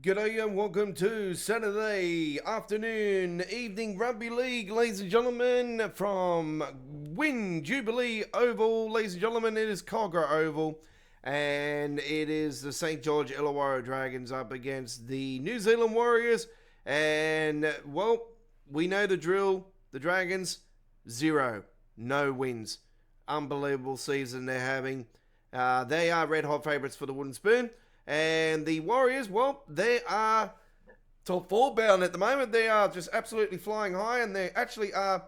G'day and welcome to Saturday afternoon, evening Rugby League, ladies and gentlemen, from Jubilee Oval. Ladies and gentlemen, it is Kogarah Oval, and it is the St. George Illawarra Dragons up against the New Zealand Warriors. And, well, we know the drill. The Dragons, 0. No wins. Unbelievable season they're having. They are red-hot favourites for the Wooden Spoon. And the Warriors, well, they are top 4 bound at the moment. They are just absolutely flying high, and they actually are,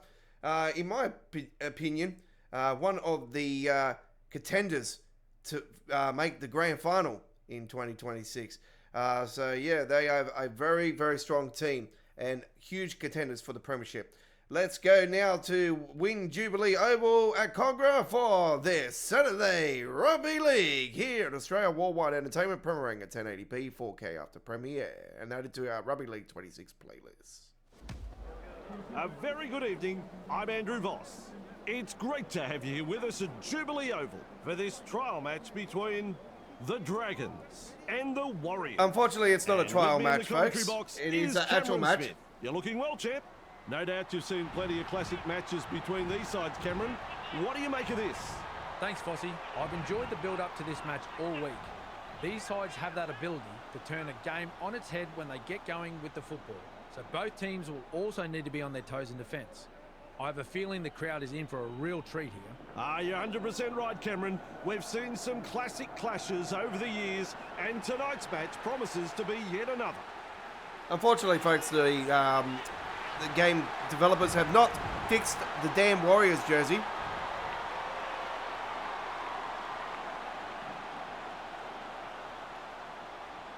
in my opinion, one of the contenders to make the grand final in 2026. So, yeah, they have a very, very strong team and huge contenders for the Premiership. Let's go now to Jubilee Oval at Kogarah for this Saturday Rugby League here at Australia Worldwide Entertainment, premiering at 1080p 4K after premiere and added to our Rugby League 26 playlist. A very good evening. I'm Andrew Voss. It's great to have you here with us at Jubilee Oval for this trial match between the Dragons and the Warriors. Unfortunately, it's not a trial match, folks. It is an actual match. Smith. You're looking well, champ. No doubt you've seen plenty of classic matches between these sides, Cameron. What do you make of this? Thanks, Fossey. I've enjoyed the build-up to this match all week. These sides have that ability to turn a game on its head when they get going with the football. So both teams will also need to be on their toes in defence. I have a feeling the crowd is in for a real treat here. You're 100% right, Cameron. We've seen some classic clashes over the years, and tonight's match promises to be yet another. Unfortunately, folks, the game developers have not fixed the damn Warriors jersey.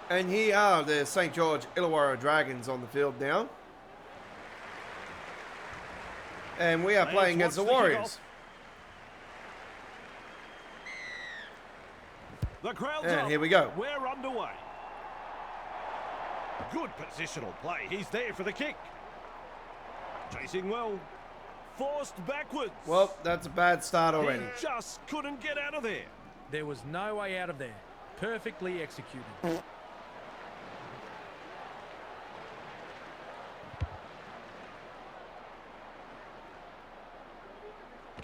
And here are the St. George Illawarra Dragons on the field now. And we are playing against the Warriors. The crowd's And up. here we go. We're underway. Good positional play. He's there for the kick. Chasing well. Forced backwards. Well, that's a bad start already. He just couldn't get out of there. There was no way out of there. Perfectly executed.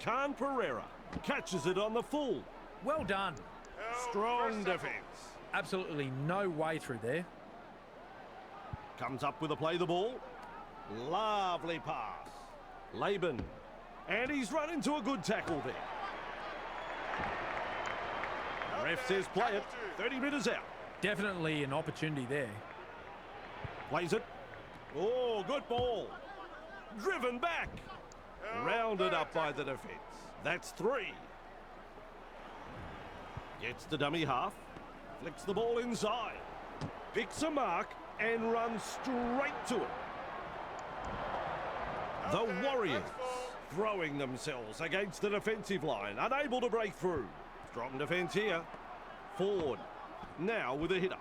Khan Pereira catches it on the full. Well done. Strong defence. Absolutely no way through there. Comes up with a play the ball. Lovely pass. Laban. And he's run into a good tackle there. Ref says play it. 30 metres out. Definitely an opportunity there. Plays it. Oh, good ball. Driven back. Rounded up by the defence. That's 3. Gets the dummy half. Flicks the ball inside. Picks a mark and runs straight to it. The Warriors throwing themselves against the defensive line, unable to break through. Strong defence here. Ford now with a hitter.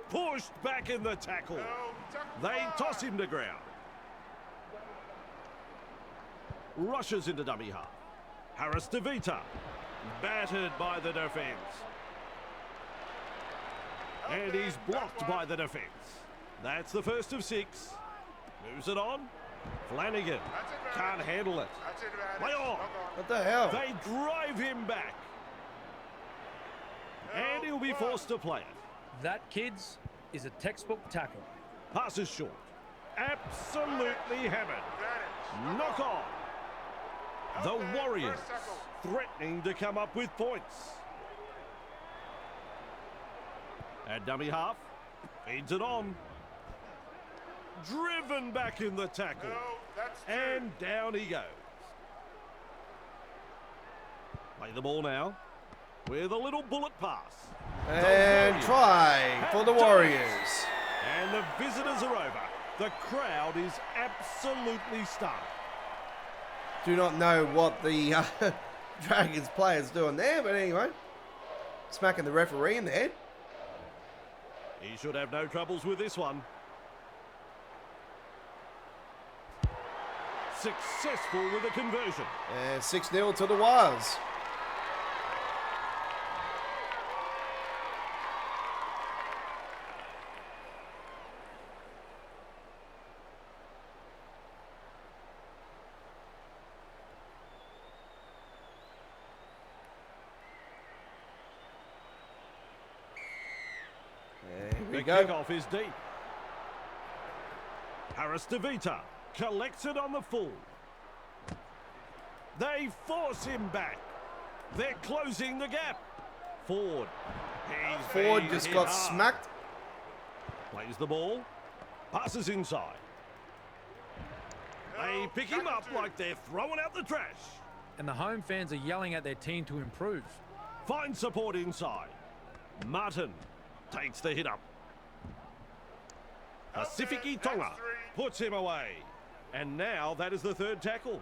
Pushed back in the tackle. They toss him to ground. Rushes into dummy half. Harris to Vita. Battered by the defence. And he's blocked by the defence. That's the first of 6. Moves it on. Flanagan can't handle it. Play on. What the hell? They drive him back. And he'll be forced to play it. That, kids, is a textbook tackle. Passes short. Absolutely hammered. Knock on. The Warriors threatening to come up with points. At dummy half. Feeds it on. Driven back in the tackle. And down he goes. Play the ball now. With a little bullet pass. And try for the Warriors. And the visitors are over. The crowd is absolutely stunned. Do not know what the Dragons players doing there, but anyway. Smacking the referee in the head. He should have no troubles with this one. Successful with a conversion. And 6-0 to the Wires. we The go. kickoff is deep. Harris DeVita collects it on the full. They force him back. They're closing the gap. Ford. Ford just got hard. smacked. Plays the ball. Passes inside. They pick him up like they're throwing out the trash. And the home fans are yelling at their team to improve. Finds support inside. Martin takes the hit up. Pasifiki Tonga puts him away. And now that is the third tackle.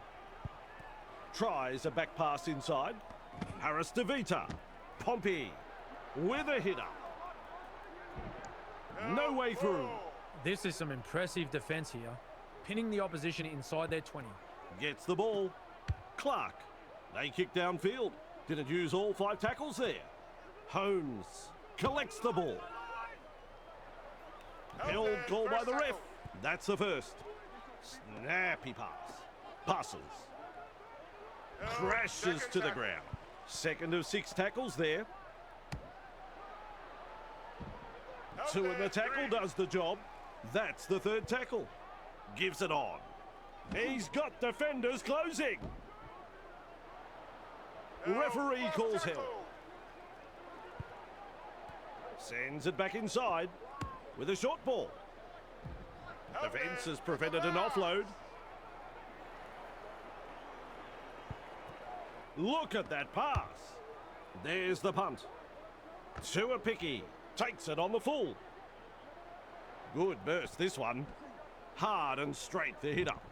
Tries a back pass inside. Harris DeVita. Pompey with a hit up. No way through. This is some impressive defence here, pinning the opposition inside their 20. Gets the ball. Clark. They kick downfield. Didn't use all 5 tackles there. Holmes collects the ball. Held call by the ref. That's the first. Snappy pass. Passes. Crashes to the ground. Second of 6 tackles there. 2 in the tackle does the job. That's the third tackle. Gives it on. He's got defenders closing. Referee calls help. Sends it back inside with a short ball. Defence has prevented an offload. Look at that pass. There's the punt. Tuapiki takes it on the full. Good burst this one. Hard and straight the hit up.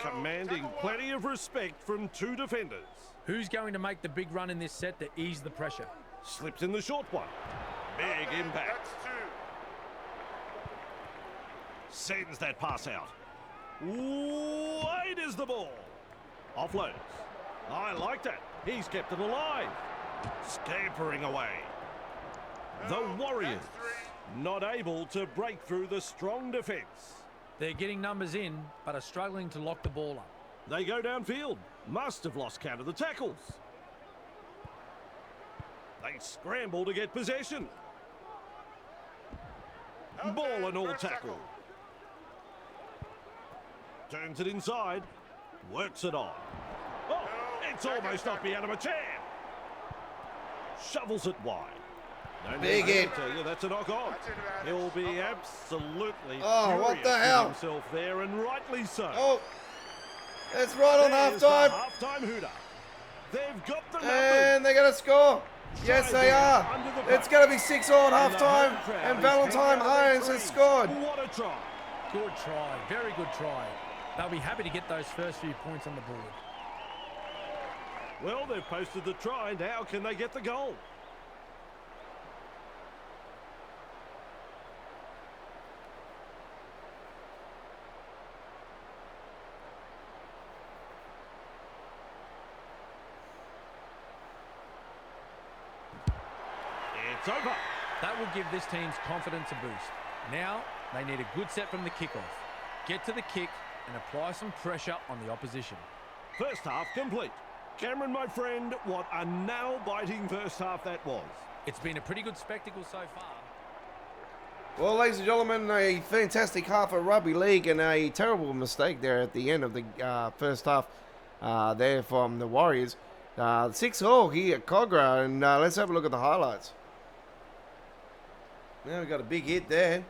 Commanding plenty of respect from 2 defenders. Who's going to make the big run in this set to ease the pressure? Slips in the short one. Big impact. Sends that pass out. Wide is the ball. Offloads. I like that. He's kept it alive. Scampering away. The Warriors not able to break through the strong defence. They're getting numbers in, but are struggling to lock the ball up. They go downfield. Must have lost count of the tackles. They scramble to get possession. Ball and all tackle. Turns it inside. Works it on. Oh, it's almost knocked me out of a chair. Shovels it wide. No Big need to hit. tell you that's a knock on. He'll be absolutely Oh, what furious the hell? with himself there, and rightly so. Oh, it's right on There's half-time. the half-time hooter. They've got the numbers. And they're going to score. Yes, they are. It's going to be 6-all at half-time. And Valentine Irons has scored. What a try. Good try, very good try. They'll be happy to get those first few points on the board. Well, they've posted the try. Now can they get the goal? It's over. That will give this team's confidence a boost. Now, they need a good set from the kickoff. Get to the kick and apply some pressure on the opposition. First half complete. Cameron, my friend, what a nail-biting first half that was. It's been a pretty good spectacle so far. Well, ladies and gentlemen, a fantastic half of rugby league and a terrible mistake there at the end of the first half there from the Warriors. 6-all here at Kogarah, and let's have a look at the highlights. Now we've got a big hit there.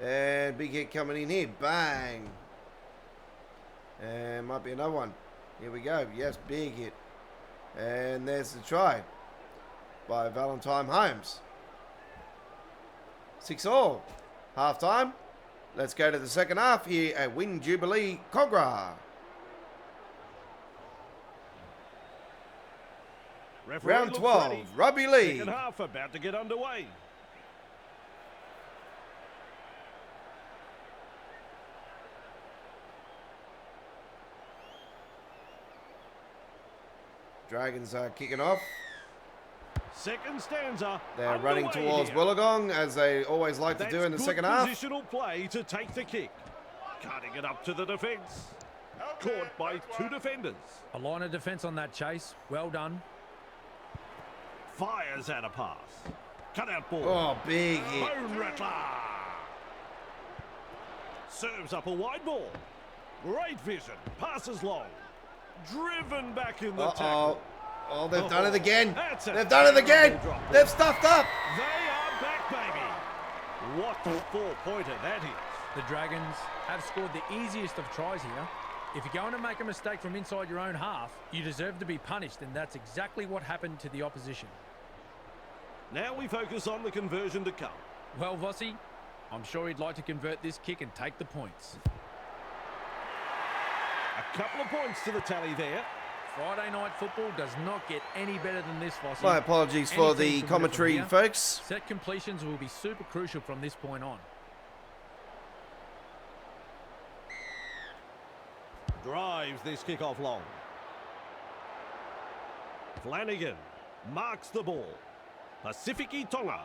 And big hit coming in here. Bang. And might be another one. Here we go. Yes, big hit. And there's the try by Valentine Holmes. 6-all. Half time. Let's go to the second half here at Win Jubilee Kogarah. Referee Round looks 12, ready. Rugby League. Second half about to get underway. Dragons are kicking off. Second stanza. They're running underway towards here. Wollongong, as they always like to That's do in the good second half. Positional play to take the kick. Cutting it up to the defence. Caught by 2 defenders. A line of defence on that chase. Well done. Fires out a pass. Cut out ball. Oh, big hit. Bone rattler. Serves up a wide ball. Great vision. Passes long. Driven back in the tackle. Oh, they've done it again. They've done it again. They've stuffed up. They are back, baby. What a four-pointer that is. The Dragons have scored the easiest of tries here. If you're going to make a mistake from inside your own half, you deserve to be punished, and that's exactly what happened to the opposition. Now we focus on the conversion to come. Well, Vossi, I'm sure he'd like to convert this kick and take the points. A couple of points to the tally there. Friday night football does not get any better than this, Vossi. My apologies for the commentary, folks. Set completions will be super crucial from this point on. Drives this kick-off long. Flanagan marks the ball. Pacifici Tonga.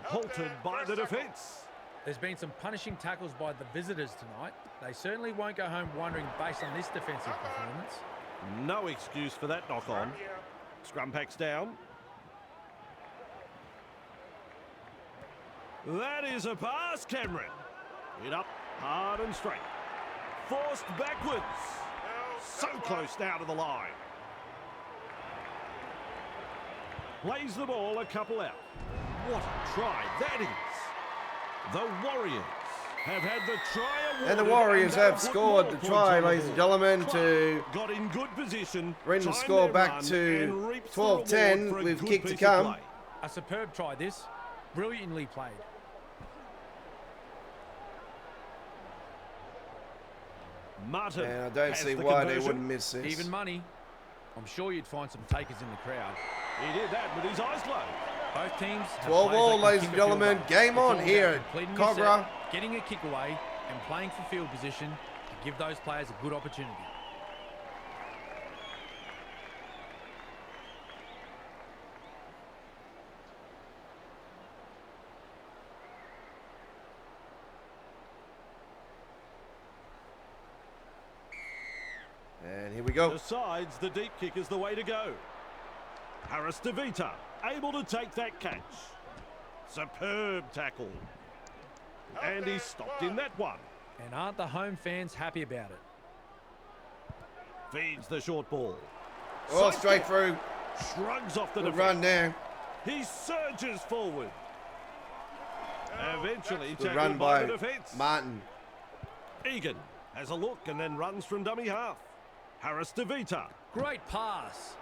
Halted by the defence. There's been some punishing tackles by the visitors tonight. They certainly won't go home wondering based on this defensive performance. No excuse for that knock-on. Scrum packs down. That is a pass, Cameron. Hit up, hard and straight. Forced backwards. So close now to the line. Plays the ball a couple out. What a try that is. The Warriors have had the try awarded. And the Warriors have scored the try, ladies and gentlemen, to got in good position. bring the score back to 12-10 with kick to come. A superb try this. Brilliantly played. Martin. And I don't see why they wouldn't miss this. Even money. I'm sure you'd find some takers in the crowd. He did that with his eyes closed. Both teams have 12 players all, that can ladies kick and a field gentlemen. goal. Game It's on all about here completing at your set, Kogarah. getting a kick away and playing for field position to give those players a good opportunity. And here we go. Decides the deep kick is the way to go. Harris DeVita able to take that catch. Superb tackle. And he's stopped in that one. And aren't the home fans happy about it? Feeds the short ball. Oh, Side straight kick. through. Shrugs off the Good defense. run there. He surges forward. Eventually Good tackled run by by the defence. Martin. Egan has a look and then runs from dummy half. Harris DeVita. Great pass.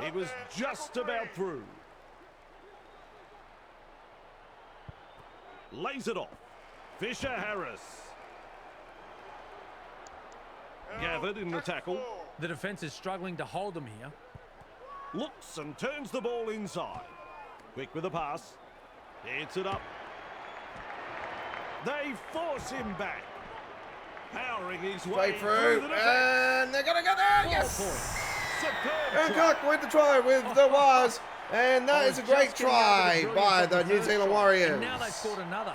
He was just about through. Lays it off. Fisher Harris. Gathered in the tackle. The defence is struggling to hold them here. Looks and turns the ball inside. Quick with the pass. Hits it up. They force him back. Powering his way Straight through. the defense. And they're going to go there. 4 Yes. points. Superb And try. Cook with the try with the wires. And that is a great try by the New Zealand Warriors. And now they've scored another.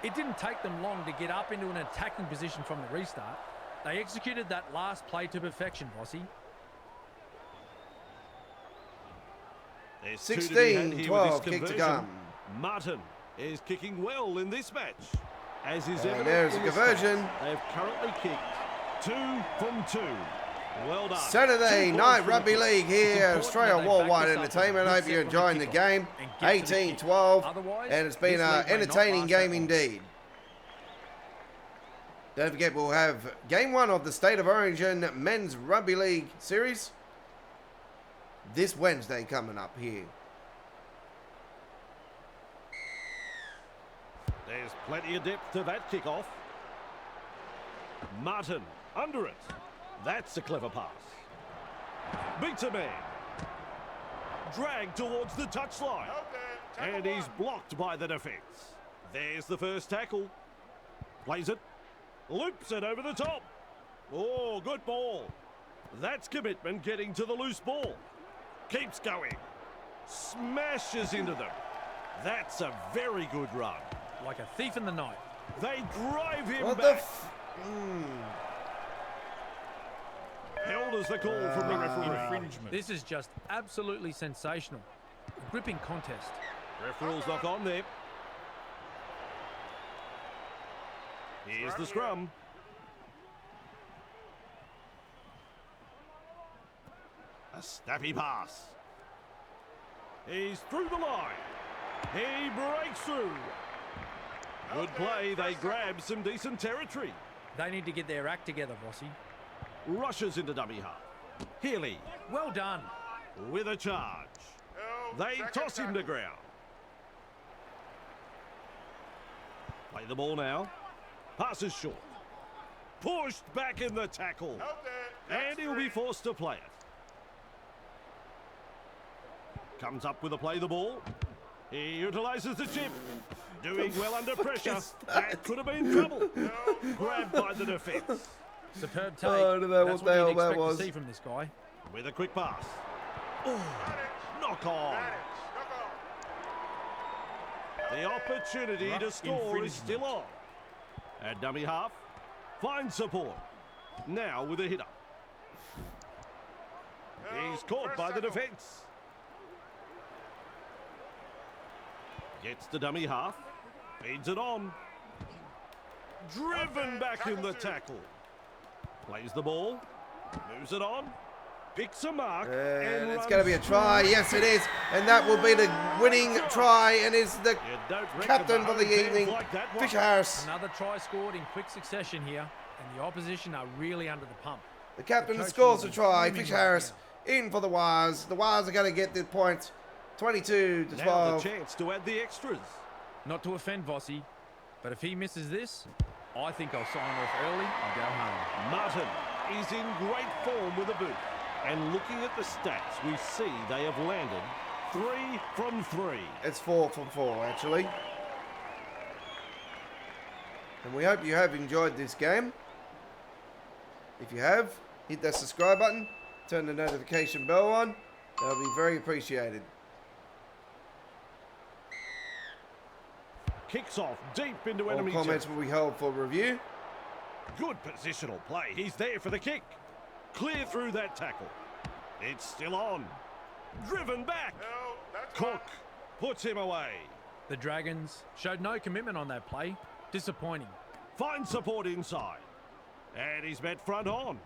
It didn't take them long to get up into an attacking position from the restart. They executed that last play to perfection, Vossi. There's 2 to be had 16, here 12, with this kick to conversion. come. Martin is kicking well in this match. As is And evident there's in a the conversion. stats. They've currently kicked 2 from 2. Well done. Saturday 2 night points for Rugby the kick. League here, It's Australia important that they Worldwide back this up with a Entertainment. I good hope you're set from the enjoying the kickoff game. and get to the kick. 18-12, Otherwise, and it's been this an league may not entertaining last game that long. indeed. Don't forget, we'll have game 1 of the State of Origin Men's Rugby League Series this Wednesday coming up here. There's plenty of depth to that kickoff. Martin under it. That's a clever pass. Beats a man. Dragged towards the touchline. And he's blocked by the defence. There's the first tackle. Plays it. Loops it over the top. Oh, good ball. That's commitment getting to the loose ball. Keeps going. Smashes into them. That's a very good run. Like a thief in the night. They drive him What the back. Held as the call from the referee. This is just absolutely sensational. A gripping contest. Ref rules knock on there. Here's the scrum. A snappy pass. He's through the line. He breaks through. Good play. They grab some decent territory. They need to get their act together, Vossi. Rushes into dummy half. Healy Well done. with a charge. They toss him to ground. Play the ball now. Passes short. Pushed back in the tackle. And he'll be forced to play it. Comes up with a play the ball. He utilises the chip. Doing well under pressure. That could have been trouble. Grabbed by the defence. Superb take. Oh, I don't know That's what the hell you'd that expect was. to see from this guy. With a quick pass. Oh, knock on. The opportunity to Rough score is infringement. still on. At dummy half. Finds support. Now with a hitter. He's caught by the defence. Gets to dummy half. Feeds it on. Driven back in the tackle. Plays the ball. Moves it on. Picks a mark. And it's runs going to be a try. through. Yes, it is. And that will be the winning try. And is the You don't reckon captain for home the fans evening, like that one? Fisher Harris. Another try scored in quick succession here, and the opposition are really under the pump. The captain The coach scores will a be try. fuming Fisher right Harris in for the Wires. The Wires are going to get the points. 22 to Now 12. the chance to add the extras. Not to offend Vossi, but if he misses this, I think I'll sign off early and go home. Martin is in great form with a boot. And looking at the stats, we see they have landed 3 from 3. It's 4 from 4, actually. And we hope you have enjoyed this game. If you have, hit that subscribe button, turn the notification bell on. That'll be very appreciated. Kicks off deep into All enemy comments territory. will be held for review. Good positional play. He's there for the kick. Clear through that tackle. It's still on. Driven back. Cook puts him away. The Dragons showed no commitment on that play. Disappointing. Finds support inside. And he's met front on.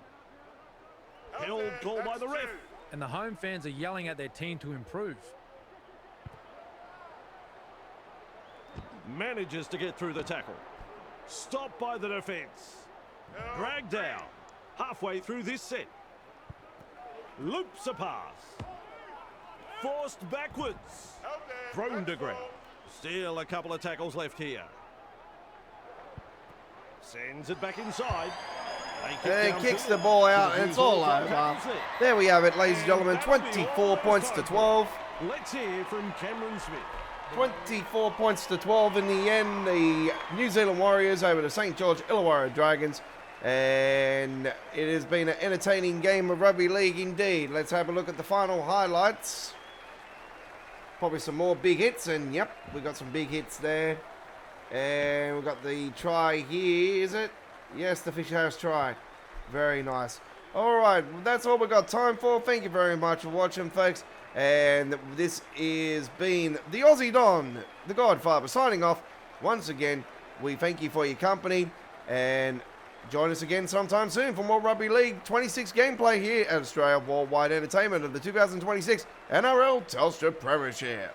Held call by the ref. And the home fans are yelling at their team to improve. Manages to get through the tackle. Stopped by the defence. Dragged down. Halfway through this set. Loops a pass. Forced backwards. Thrown to ground. Still a couple of tackles left here. Sends it back inside. And kicks the ball out, and it's all over. There we have it, ladies and gentlemen. 24 points to 12. Let's hear from Cameron Smith. 24 points to 12 in the end. The New Zealand Warriors over the St. George Illawarra Dragons. And it has been an entertaining game of rugby league indeed. Let's have a look at the final highlights. Probably some more big hits, and yep, we got some big hits there. And we've got the try here, is it? Yes, the Fisher Harris try. Very nice. All right, that's all we got time for. Thank you very much for watching, folks. And this is been the Aussie Don, the Godfather, signing off. Once again, we thank you for your company, and join us again sometime soon for more Rugby League 26 gameplay here at Australia Worldwide Entertainment of the 2026 NRL Telstra Premiership.